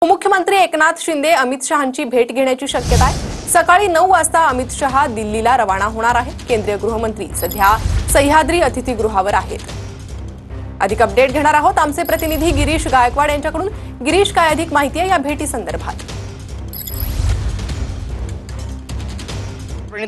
उपमुख्यमंत्री एकनाथ शिंदे अमित शहांची भेट घेण्याची शक्यता आहे। सकाळी 9 वाजता अमित शहा दिल्लीला रवाना होणार आहेत। केंद्रीय गृहमंत्री सध्या सह्याद्री अतिथीगृहावर आहेत। अधिक अपडेट घेणार आहोत आमचे प्रतिनिधी गिरीश गायकवाड यांच्याकडून। गिरीश, काय अधिक माहिती आहे या भेटी संदर्भात?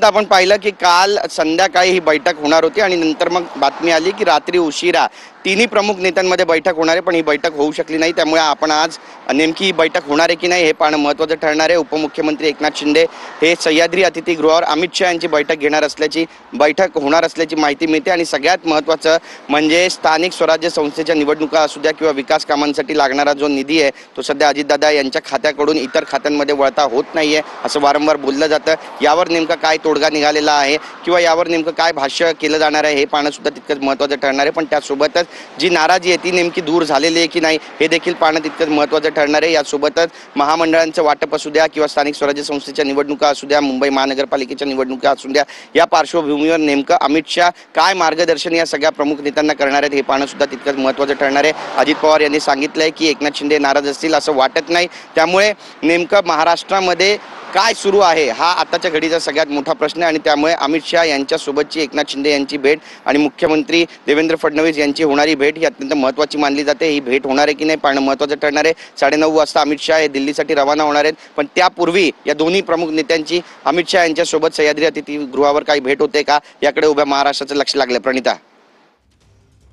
आपण पाहिलं की काल संध्याकाळी ही बैठक होणार होती आणि नंतर मग बातमी आली की रात्री उशिरा तिन्ही प्रमुख नेत्यांमध्ये बैठक होणार आहे, पण ही बैठक होऊ शकली नाही। त्यामुळे आपण आज नेमकी ही बैठक होणार आहे की नाही हे पाहणं महत्त्वाचं ठरणार आहे। उपमुख्यमंत्री एकनाथ शिंदे हे सह्याद्री अतिथीगृहावर अमित शहा यांची बैठक होणार असल्याची माहिती मिळते। आणि सगळ्यात महत्त्वाचं म्हणजे स्थानिक स्वराज्य संस्थेच्या निवडणुका असू द्या किंवा विकास कामांसाठी लागणारा जो निधी आहे तो सध्या अजितदादा यांच्या खात्याकडून इतर खात्यांमध्ये वळता होत नाहीये असं वारंवार बोललं जातं। यावर नेमका काय तोडगा निघालेला आहे किंवा यावर नेमकं काय भाष्य केलं जाणार आहे हे पाहणं सुद्धा तितकंच महत्त्वाचं ठरणार आहे। पण त्यासोबतच जी नाराजी आहे ती नेमकी दूर झालेली आहे की नाही हे देखील पाहणं तितकंच महत्त्वाचं ठरणार आहे। यासोबतच महामंडळांचं वाटप असू द्या किंवा स्थानिक स्वराज्य संस्थेच्या निवडणुका असू द्या, मुंबई महानगरपालिकेच्या निवडणुका असू द्या, या पार्श्वभूमीवर नेमकं अमित शहा काय मार्गदर्शन या सगळ्या प्रमुख नेत्यांना करणार आहेत हे पाहणं सुद्धा तितकंच महत्त्वाचं ठरणार आहे। अजित पवार यांनी सांगितलंय की एकनाथ शिंदे नाराज असतील असं वाटत नाही। त्यामुळे नेमकं महाराष्ट्रामध्ये काय सुरू आहे हा आताच्या घडीचा सगळ्यात मोठा प्रश्न आहे आणि त्यामुळे अमित शहा यांच्यासोबतची एकनाथ शिंदे यांची भेट आणि मुख्यमंत्री देवेंद्र फडणवीस यांची होणारी भेट ही अत्यंत महत्त्वाची मानली जाते। ही भेट होणार आहे की नाही पाहणं महत्त्वाचं ठरणार आहे। 9:30 वाजता अमित शहा हे दिल्लीसाठी रवाना होणार आहेत, पण त्यापूर्वी या दोन्ही प्रमुख नेत्यांची अमित शहा यांच्यासोबत सह्याद्री अतिथीगृहावर काही भेट होते का याकडे उभ्या महाराष्ट्राचं लक्ष लागलं। प्रणिता,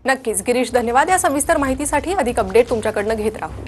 नक्कीच गिरीश, धन्यवाद या सविस्तर माहितीसाठी। अधिक अपडेट तुमच्याकडनं घेत राहू।